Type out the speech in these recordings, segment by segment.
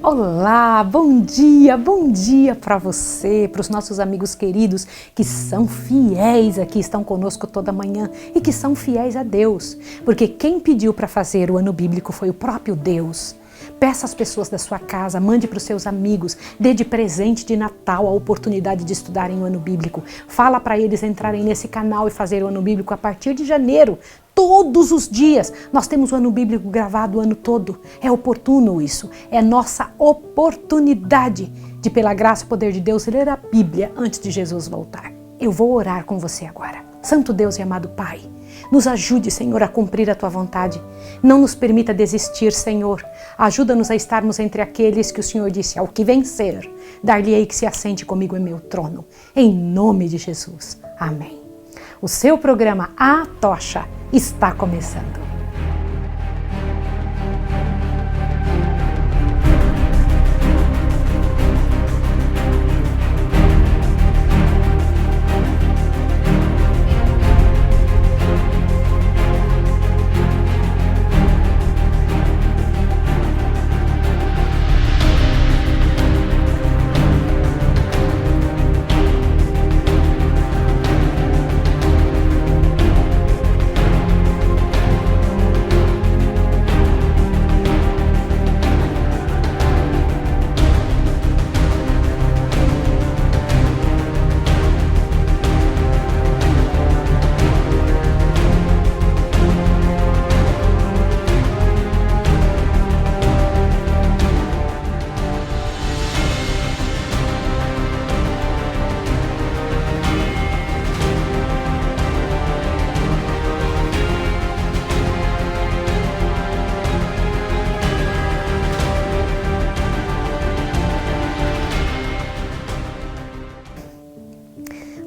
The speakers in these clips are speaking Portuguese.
Olá, bom dia para você, para os nossos amigos queridos que são fiéis aqui, estão conosco toda manhã e que são fiéis a Deus, porque quem pediu para fazer o ano bíblico foi o próprio Deus. Peça às pessoas da sua casa, mande para os seus amigos, dê de presente de Natal a oportunidade de estudarem o ano bíblico. Fala para eles entrarem nesse canal e fazer o ano bíblico a partir de janeiro. Todos os dias nós temos o ano bíblico gravado o ano todo. É oportuno isso, é nossa oportunidade de, pela graça e poder de Deus, ler a Bíblia antes de Jesus voltar. Eu vou orar com você agora. Santo Deus e amado Pai, nos ajude, Senhor, a cumprir a Tua vontade. Não nos permita desistir, Senhor. Ajuda-nos a estarmos entre aqueles que o Senhor disse: ao que vencer, dar-lhe-ei que se assente comigo em meu trono. Em nome de Jesus. Amém. O seu programa A Tocha está começando.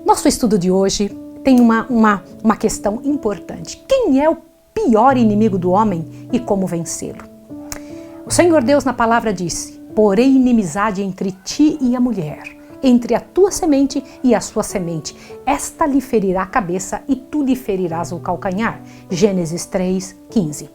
Nosso estudo de hoje tem uma questão importante. Quem é o pior inimigo do homem e como vencê-lo? O Senhor Deus na palavra disse: porém inimizade entre ti e a mulher, entre a tua semente e a sua semente. Esta lhe ferirá a cabeça e tu lhe ferirás o calcanhar. Gênesis 3:15.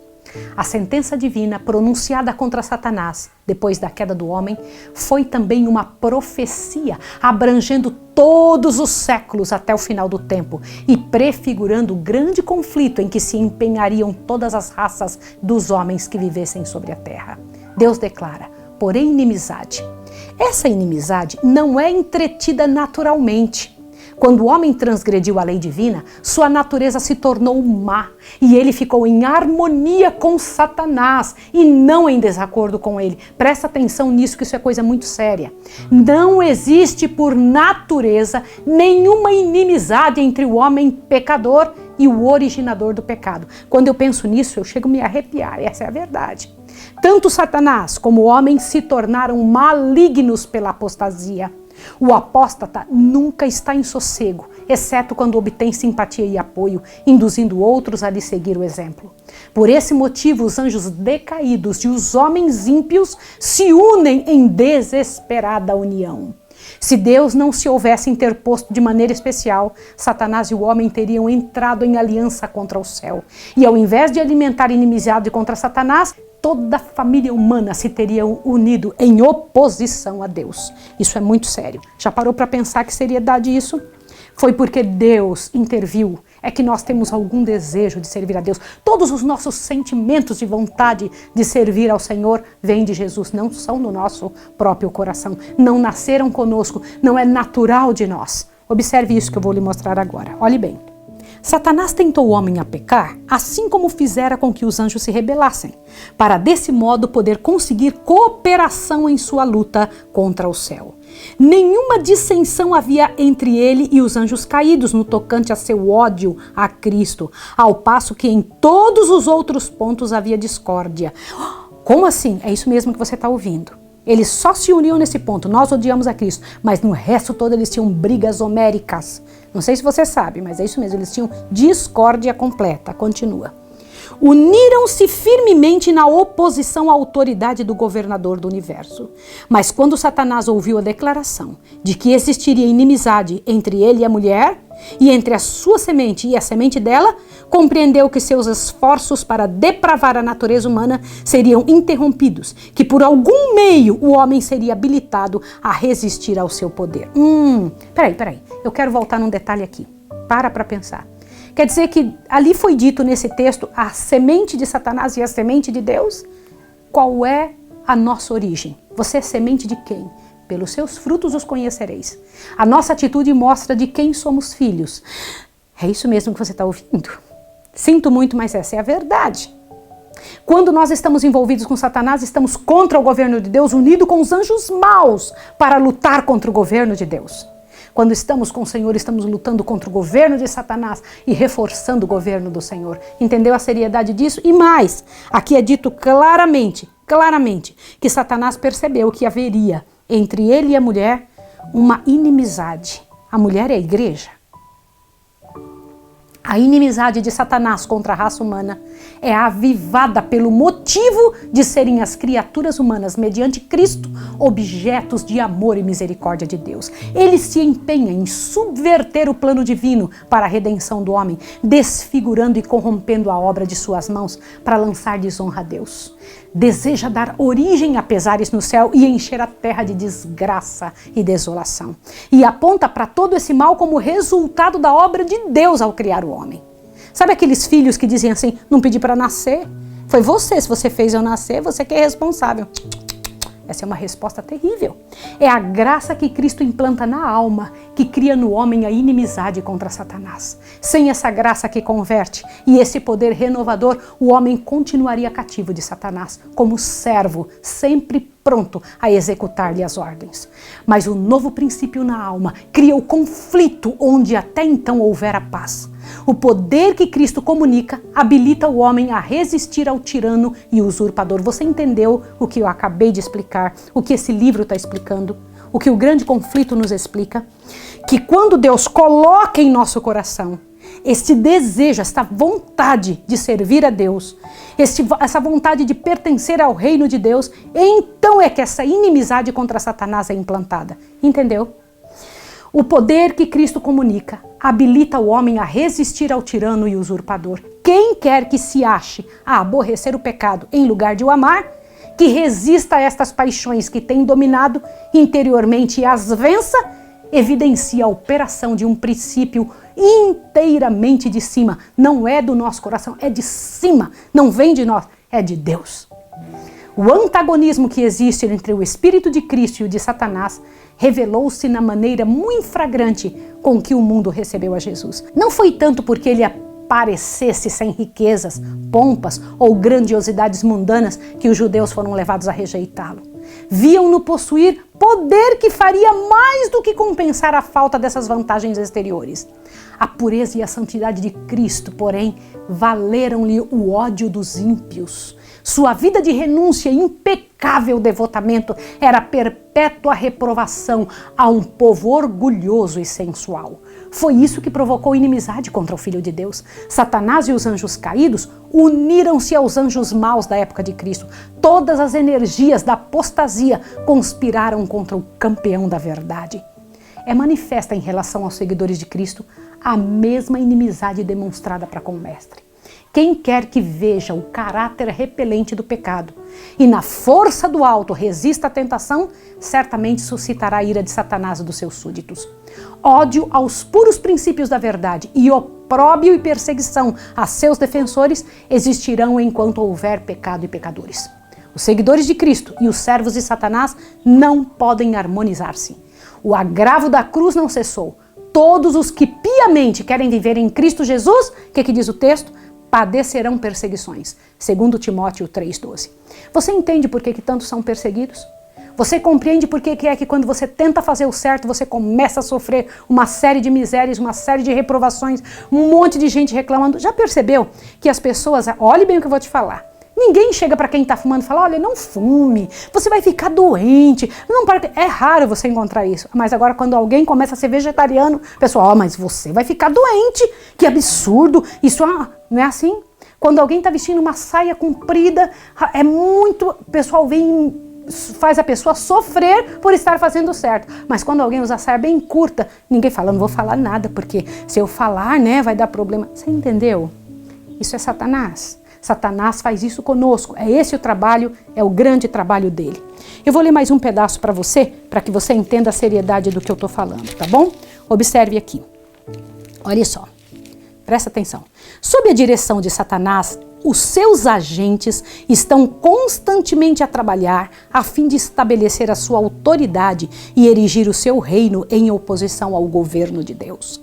A sentença divina pronunciada contra Satanás depois da queda do homem foi também uma profecia abrangendo todos os séculos até o final do tempo e prefigurando o grande conflito em que se empenhariam todas as raças dos homens que vivessem sobre a terra. Deus declara: porém inimizade. Essa inimizade não é entretida naturalmente. Quando o homem transgrediu a lei divina, sua natureza se tornou má e ele ficou em harmonia com Satanás e não em desacordo com ele. Presta atenção nisso, que isso é coisa muito séria. Não existe por natureza nenhuma inimizade entre o homem pecador e o originador do pecado. Quando eu penso nisso, eu chego a me arrepiar, essa é a verdade. Tanto Satanás como o homem se tornaram malignos pela apostasia. O apóstata nunca está em sossego, exceto quando obtém simpatia e apoio, induzindo outros a lhe seguir o exemplo. Por esse motivo, os anjos decaídos e os homens ímpios se unem em desesperada união. Se Deus não se houvesse interposto de maneira especial, Satanás e o homem teriam entrado em aliança contra o céu. E ao invés de alimentar inimizade contra Satanás, toda a família humana se teria unido em oposição a Deus. Isso é muito sério. Já parou para pensar que seriedade isso? Foi porque Deus interviu, é que nós temos algum desejo de servir a Deus. Todos os nossos sentimentos de vontade de servir ao Senhor vêm de Jesus, não são do nosso próprio coração, não nasceram conosco, não é natural de nós. Observe isso que eu vou lhe mostrar agora. Olhe bem. Satanás tentou o homem a pecar, assim como fizera com que os anjos se rebelassem, para desse modo poder conseguir cooperação em sua luta contra o céu. Nenhuma dissensão havia entre ele e os anjos caídos no tocante a seu ódio a Cristo, ao passo que em todos os outros pontos havia discórdia. Como assim? É isso mesmo que você está ouvindo. Eles só se uniam nesse ponto, nós odiamos a Cristo, mas no resto todo eles tinham brigas homéricas. Não sei se você sabe, mas é isso mesmo, eles tinham discórdia completa. Continua. Uniram-se firmemente na oposição à autoridade do governador do universo. Mas quando Satanás ouviu a declaração de que existiria inimizade entre ele e a mulher, E entre a sua semente e a semente dela, compreendeu que seus esforços para depravar a natureza humana seriam interrompidos, que por algum meio o homem seria habilitado a resistir ao seu poder. Peraí, eu quero voltar num detalhe aqui. Para pensar. Quer dizer que ali foi dito nesse texto a semente de Satanás e a semente de Deus? Qual é a nossa origem? Você é semente de quem? Pelos seus frutos os conhecereis. A nossa atitude mostra de quem somos filhos. É isso mesmo que você está ouvindo. Sinto muito, mas essa é a verdade. Quando nós estamos envolvidos com Satanás, estamos contra o governo de Deus, unido com os anjos maus para lutar contra o governo de Deus. Quando estamos com o Senhor, estamos lutando contra o governo de Satanás e reforçando o governo do Senhor. Entendeu a seriedade disso? E mais, aqui é dito claramente, que Satanás percebeu que haveria entre ele e a mulher uma inimizade. A mulher é a igreja. A inimizade de Satanás contra a raça humana é avivada pelo motivo de serem as criaturas humanas, mediante Cristo, objetos de amor e misericórdia de Deus. Ele se empenha em subverter o plano divino para a redenção do homem, desfigurando e corrompendo a obra de suas mãos para lançar desonra a Deus. Deseja dar origem a pesares no céu e encher a terra de desgraça e desolação. E aponta para todo esse mal como resultado da obra de Deus ao criar o homem. Sabe aqueles filhos que dizem assim, não pedi para nascer? Foi você, se você fez eu nascer, você que é responsável. Essa é uma resposta terrível. É a graça que Cristo implanta na alma que cria no homem a inimizade contra Satanás. Sem essa graça que converte e esse poder renovador, o homem continuaria cativo de Satanás, como servo, sempre pronto a executar-lhe as ordens. Mas o novo princípio na alma cria o conflito onde até então houvera paz. O poder que Cristo comunica habilita o homem a resistir ao tirano e usurpador. Você entendeu o que eu acabei de explicar? O que esse livro está explicando? O que o grande conflito nos explica? Que quando Deus coloca em nosso coração este desejo, esta vontade de servir a Deus, essa vontade de pertencer ao reino de Deus, então é que essa inimizade contra Satanás é implantada. Entendeu? O poder que Cristo comunica habilita o homem a resistir ao tirano e usurpador. Quem quer que se ache a aborrecer o pecado em lugar de o amar, que resista a estas paixões que tem dominado interiormente e as vença, evidencia a operação de um princípio inteiramente de cima. Não é do nosso coração, é de cima. Não vem de nós, é de Deus. O antagonismo que existe entre o Espírito de Cristo e o de Satanás revelou-se na maneira muito flagrante com que o mundo recebeu a Jesus. Não foi tanto porque ele aparecesse sem riquezas, pompas ou grandiosidades mundanas que os judeus foram levados a rejeitá-lo. Viam-no possuir poder que faria mais do que compensar a falta dessas vantagens exteriores. A pureza e a santidade de Cristo, porém, valeram-lhe o ódio dos ímpios. Sua vida de renúncia e impecável devotamento era perpétua reprovação a um povo orgulhoso e sensual. Foi isso que provocou inimizade contra o Filho de Deus. Satanás e os anjos caídos uniram-se aos anjos maus da época de Cristo. Todas as energias da apostasia conspiraram contra o campeão da verdade. É manifesta em relação aos seguidores de Cristo a mesma inimizade demonstrada para com o Mestre. Quem quer que veja o caráter repelente do pecado e na força do alto resista à tentação, certamente suscitará a ira de Satanás e dos seus súditos. Ódio aos puros princípios da verdade e opróbio e perseguição a seus defensores existirão enquanto houver pecado e pecadores. Os seguidores de Cristo e os servos de Satanás não podem harmonizar-se. O agravo da cruz não cessou. Todos os que piamente querem viver em Cristo Jesus, o que diz o texto? Padecerão perseguições, segundo Timóteo 3,12. Você entende por que tantos são perseguidos? Você compreende por que é que quando você tenta fazer o certo, você começa a sofrer uma série de misérias, uma série de reprovações, um monte de gente reclamando? Já percebeu que as pessoas, olhe bem o que eu vou te falar, ninguém chega para quem está fumando e fala, olha, não fume, você vai ficar doente. Não, é raro você encontrar isso. Mas agora quando alguém começa a ser vegetariano, o pessoal, mas você vai ficar doente, que absurdo, isso não é assim? Quando alguém está vestindo uma saia comprida, é muito, o pessoal vem faz a pessoa sofrer por estar fazendo certo. Mas quando alguém usa saia bem curta, ninguém fala, não vou falar nada, porque se eu falar, né, vai dar problema. Você entendeu? Isso é Satanás. Satanás faz isso conosco. É esse o trabalho, é o grande trabalho dele. Eu vou ler mais um pedaço para você, para que você entenda a seriedade do que eu estou falando, tá bom? Observe aqui. Olha só. Presta atenção. Sob a direção de Satanás, os seus agentes estão constantemente a trabalhar a fim de estabelecer a sua autoridade e erigir o seu reino em oposição ao governo de Deus.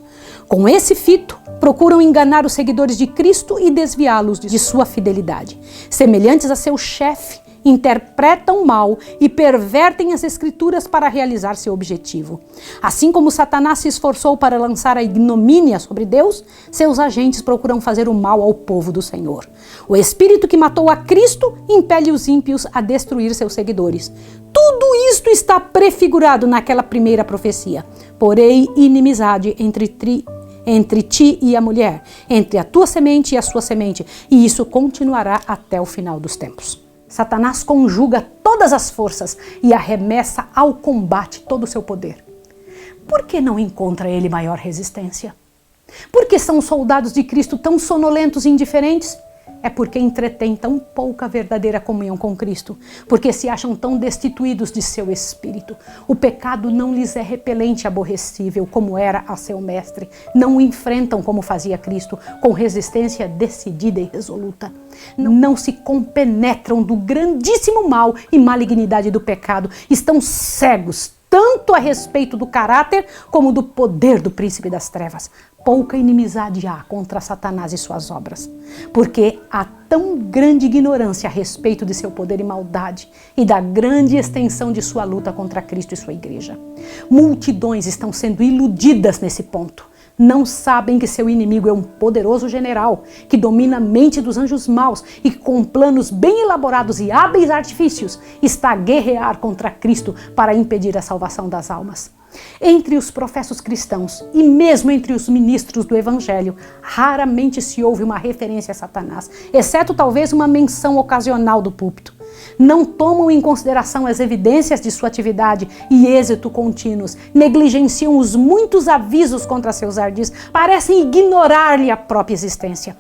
Com esse fito, procuram enganar os seguidores de Cristo e desviá-los de sua fidelidade. Semelhantes a seu chefe, interpretam mal e pervertem as Escrituras para realizar seu objetivo. Assim como Satanás se esforçou para lançar a ignomínia sobre Deus, seus agentes procuram fazer o mal ao povo do Senhor. O Espírito que matou a Cristo impele os ímpios a destruir seus seguidores. Tudo isto está prefigurado naquela primeira profecia. Porém, inimizade entre ti e a mulher, entre a tua semente e a sua semente, e isso continuará até o final dos tempos. Satanás conjuga todas as forças e arremessa ao combate todo o seu poder. Por que não encontra ele maior resistência? Por que são os soldados de Cristo tão sonolentos e indiferentes? É porque entretêm tão pouca verdadeira comunhão com Cristo, porque se acham tão destituídos de seu espírito. O pecado não lhes é repelente e aborrecível, como era a seu mestre. Não o enfrentam como fazia Cristo, com resistência decidida e resoluta. Não se compenetram do grandíssimo mal e malignidade do pecado. Estão cegos, tanto a respeito do caráter como do poder do príncipe das trevas. Pouca inimizade há contra Satanás e suas obras, porque há tão grande ignorância a respeito de seu poder e maldade e da grande extensão de sua luta contra Cristo e sua igreja. Multidões estão sendo iludidas nesse ponto. Não sabem que seu inimigo é um poderoso general que domina a mente dos anjos maus e que, com planos bem elaborados e hábeis artifícios, está a guerrear contra Cristo para impedir a salvação das almas. Entre os professos cristãos e mesmo entre os ministros do Evangelho, raramente se ouve uma referência a Satanás, exceto talvez uma menção ocasional do púlpito. Não tomam em consideração as evidências de sua atividade e êxito contínuos, negligenciam os muitos avisos contra seus ardis, parecem ignorar-lhe a própria existência.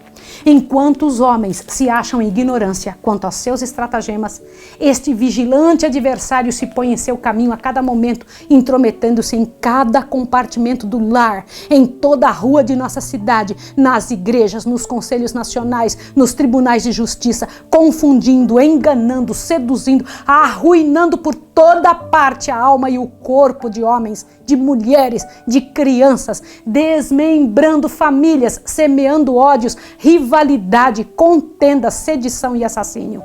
Enquanto os homens se acham em ignorância quanto aos seus estratagemas, este vigilante adversário se põe em seu caminho a cada momento, intrometendo-se em cada compartimento do lar, em toda a rua de nossa cidade, nas igrejas, nos conselhos nacionais, nos tribunais de justiça, confundindo, enganando, seduzindo, arruinando por toda parte a alma e o corpo de homens, de mulheres, de crianças, desmembrando famílias, semeando ódios, rivalidade, contenda, sedição e assassínio.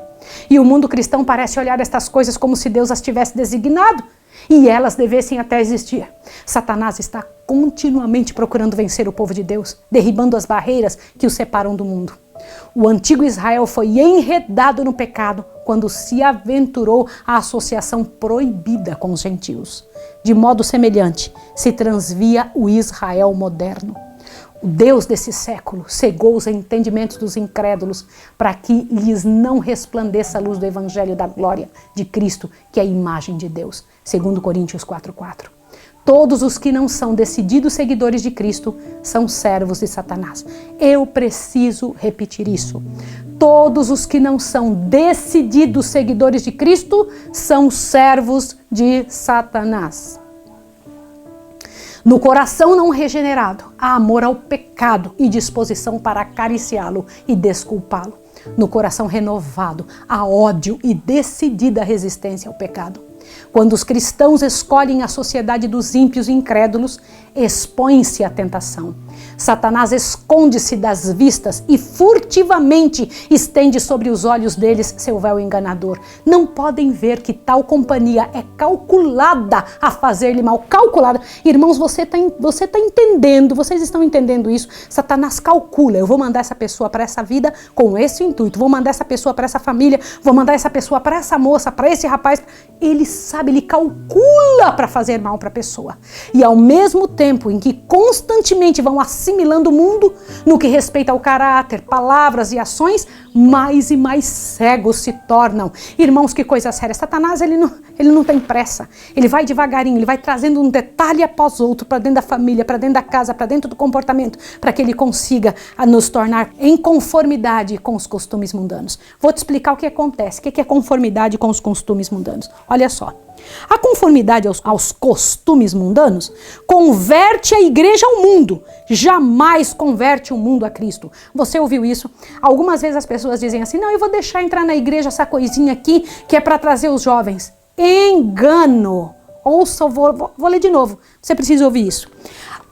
E o mundo cristão parece olhar estas coisas como se Deus as tivesse designado e elas devessem até existir. Satanás está continuamente procurando vencer o povo de Deus, derribando as barreiras que os separam do mundo. O antigo Israel foi enredado no pecado quando se aventurou à associação proibida com os gentios. De modo semelhante, se transvia o Israel moderno. O Deus desse século cegou os entendimentos dos incrédulos para que lhes não resplandeça a luz do Evangelho da glória de Cristo, que é a imagem de Deus. 2 Coríntios 4:4. Todos os que não são decididos seguidores de Cristo são servos de Satanás. Eu preciso repetir isso. Todos os que não são decididos seguidores de Cristo são servos de Satanás. No coração não regenerado, há amor ao pecado e disposição para acariciá-lo e desculpá-lo. No coração renovado, há ódio e decidida resistência ao pecado. Quando os cristãos escolhem a sociedade dos ímpios e incrédulos, expõem-se à tentação. Satanás esconde-se das vistas e furtivamente estende sobre os olhos deles seu véu enganador. Não podem ver que tal companhia é calculada a fazer-lhe mal. Calculada. Irmãos, você tá entendendo, vocês estão entendendo isso? Satanás calcula, eu vou mandar essa pessoa para essa vida com esse intuito, vou mandar essa pessoa para essa família, vou mandar essa pessoa para essa moça, para esse rapaz. Ele sabe, ele calcula para fazer mal para a pessoa. E ao mesmo tempo em que constantemente vão acima assimilando o mundo no que respeita ao caráter, palavras e ações, mais e mais cegos se tornam. Irmãos, que coisa séria. Satanás, ele não tem pressa. Ele vai devagarinho, ele vai trazendo um detalhe após outro para dentro da família, para dentro da casa, para dentro do comportamento, para que ele consiga nos tornar em conformidade com os costumes mundanos. Vou te explicar o que acontece. O que é conformidade com os costumes mundanos? Olha só. A conformidade aos costumes mundanos converte a igreja ao mundo, jamais converte o mundo a Cristo. Você ouviu isso? Algumas vezes as pessoas dizem assim, não, eu vou deixar entrar na igreja essa coisinha aqui que é para trazer os jovens. Engano! Ouça, vou ler de novo, você precisa ouvir isso.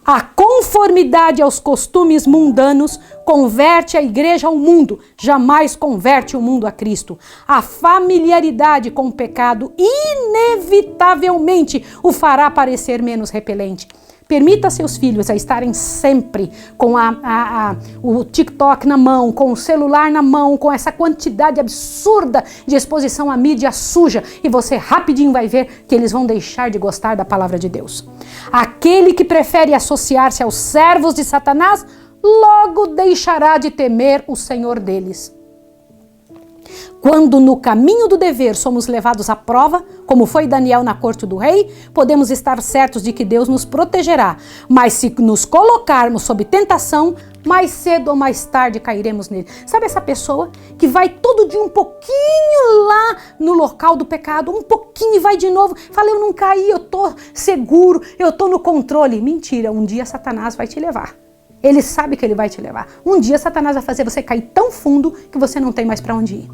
A conformidade aos costumes mundanos converte a igreja ao mundo, jamais converte o mundo a Cristo. A familiaridade com o pecado inevitavelmente o fará parecer menos repelente. Permita seus filhos a estarem sempre com o TikTok na mão, com o celular na mão, com essa quantidade absurda de exposição à mídia suja, e você rapidinho vai ver que eles vão deixar de gostar da palavra de Deus. Aquele que prefere associar-se aos servos de Satanás, logo deixará de temer o Senhor deles. Quando no caminho do dever somos levados à prova, como foi Daniel na corte do rei, podemos estar certos de que Deus nos protegerá. Mas se nos colocarmos sob tentação, mais cedo ou mais tarde cairemos nele. Sabe essa pessoa que vai todo dia um pouquinho lá no local do pecado, um pouquinho e vai de novo, fala, eu não caí, eu tô seguro, eu tô no controle. Mentira, um dia Satanás vai te levar. Ele sabe que ele vai te levar. Um dia Satanás vai fazer você cair tão fundo que você não tem mais para onde ir.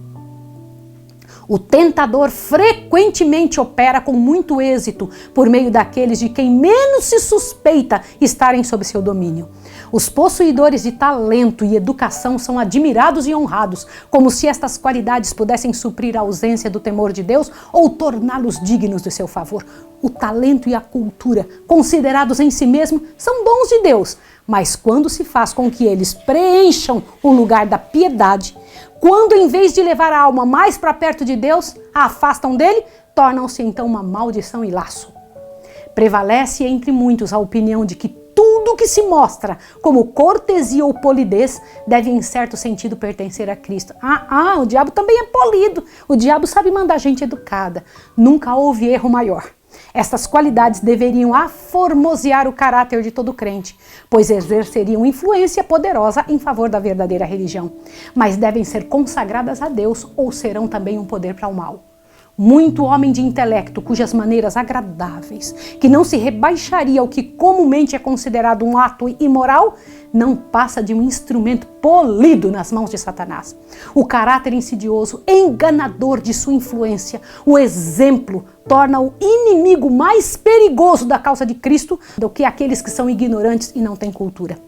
O tentador frequentemente opera com muito êxito por meio daqueles de quem menos se suspeita estarem sob seu domínio. Os possuidores de talento e educação são admirados e honrados, como se estas qualidades pudessem suprir a ausência do temor de Deus ou torná-los dignos de seu favor. O talento e a cultura, considerados em si mesmos, são dons de Deus, mas quando se faz com que eles preencham o lugar da piedade, quando em vez de levar a alma mais para perto de Deus, a afastam dele, tornam-se então uma maldição e laço. Prevalece entre muitos a opinião de que tudo que se mostra como cortesia ou polidez deve em certo sentido pertencer a Cristo. O diabo também é polido, o diabo sabe mandar gente educada, nunca houve erro maior. Estas qualidades deveriam aformosear o caráter de todo crente, pois exerceriam influência poderosa em favor da verdadeira religião, mas devem ser consagradas a Deus ou serão também um poder para o mal. Muito homem de intelecto, cujas maneiras agradáveis, que não se rebaixaria ao que comumente é considerado um ato imoral, não passa de um instrumento polido nas mãos de Satanás. O caráter insidioso, enganador de sua influência, o exemplo, torna o inimigo mais perigoso da causa de Cristo do que aqueles que são ignorantes e não têm cultura.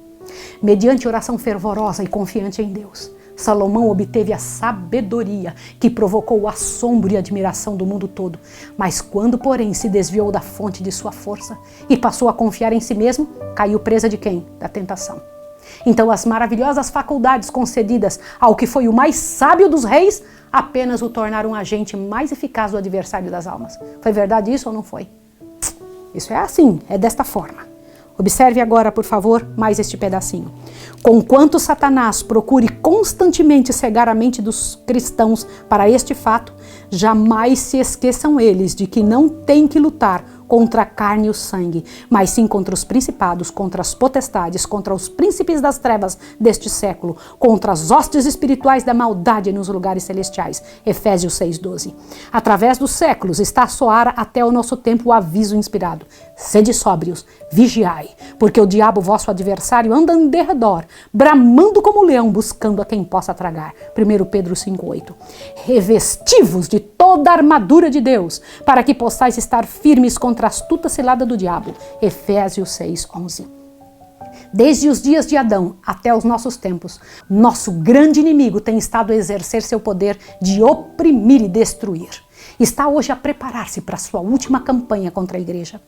Mediante oração fervorosa e confiante em Deus, Salomão obteve a sabedoria que provocou o assombro e admiração do mundo todo. Mas quando, porém, se desviou da fonte de sua força e passou a confiar em si mesmo, caiu presa de quem? Da tentação. Então as maravilhosas faculdades concedidas ao que foi o mais sábio dos reis apenas o tornaram um agente mais eficaz do adversário das almas. Foi verdade isso ou não foi? Isso é assim, é desta forma. Observe agora, por favor, mais este pedacinho. Conquanto Satanás procure constantemente cegar a mente dos cristãos para este fato, jamais se esqueçam eles de que não têm que lutar contra a carne e o sangue, mas sim contra os principados, contra as potestades, contra os príncipes das trevas deste século, contra as hostes espirituais da maldade nos lugares celestiais. Efésios 6:12. Através dos séculos está a soar até o nosso tempo o aviso inspirado. Sede sóbrios, vigiai, porque o diabo, vosso adversário, anda em derredor, bramando como leão, buscando a quem possa tragar. 1 Pedro 5:8. Revestivos de toda a armadura de Deus, para que possais estar firmes contra a astuta cilada do diabo. Efésios 6:11. Desde os dias de Adão até os nossos tempos, nosso grande inimigo tem estado a exercer seu poder de oprimir e destruir. Está hoje a preparar-se para sua última campanha contra a igreja.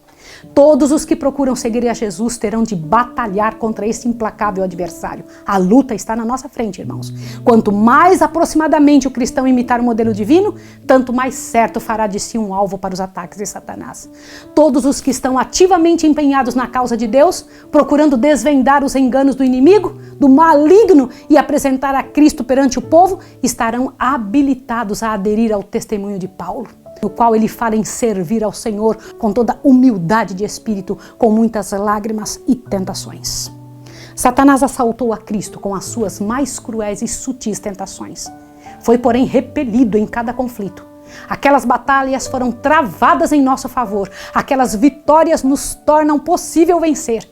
Todos os que procuram seguir a Jesus terão de batalhar contra esse implacável adversário. A luta está na nossa frente, irmãos. Quanto mais aproximadamente o cristão imitar o modelo divino, tanto mais certo fará de si um alvo para os ataques de Satanás. Todos os que estão ativamente empenhados na causa de Deus, procurando desvendar os enganos do inimigo, do maligno e apresentar a Cristo perante o povo, estarão habilitados a aderir ao testemunho de Paulo, no qual ele fala em servir ao Senhor com toda humildade de espírito, com muitas lágrimas e tentações. Satanás assaltou a Cristo com as suas mais cruéis e sutis tentações. Foi, porém, repelido em cada conflito. Aquelas batalhas foram travadas em nosso favor. Aquelas vitórias nos tornam possível vencer.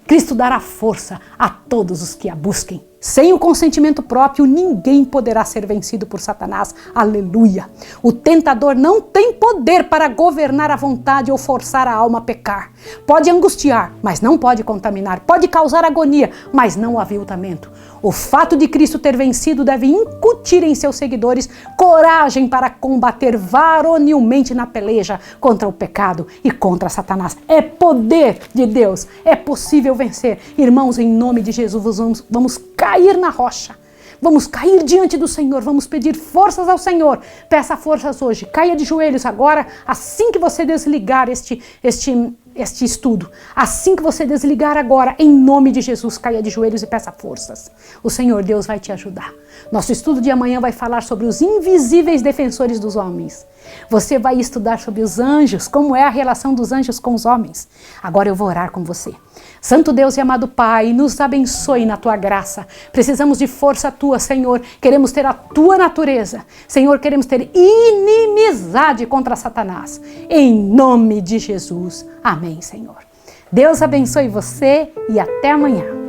Cristo dará força a todos os que a busquem. Sem o consentimento próprio, ninguém poderá ser vencido por Satanás. Aleluia! O tentador não tem poder para governar a vontade ou forçar a alma a pecar. Pode angustiar, mas não pode contaminar. Pode causar agonia, mas não aviltamento. O fato de Cristo ter vencido deve incutir em seus seguidores coragem para combater varonilmente na peleja contra o pecado e contra Satanás. É poder de Deus, é possível vencer. Irmãos, em nome de Jesus, vamos cair na rocha. Vamos cair diante do Senhor, vamos pedir forças ao Senhor. Peça forças hoje, caia de joelhos agora, assim que você desligar este estudo. Assim que você desligar agora, em nome de Jesus, caia de joelhos e peça forças. O Senhor Deus vai te ajudar. Nosso estudo de amanhã vai falar sobre os invisíveis defensores dos homens. Você vai estudar sobre os anjos, como é a relação dos anjos com os homens. Agora eu vou orar com você. Santo Deus e amado Pai, nos abençoe na Tua graça. Precisamos de força Tua, Senhor. Queremos ter a Tua natureza. Senhor, queremos ter inimizade contra Satanás. Em nome de Jesus. Amém, Senhor. Deus abençoe você e até amanhã.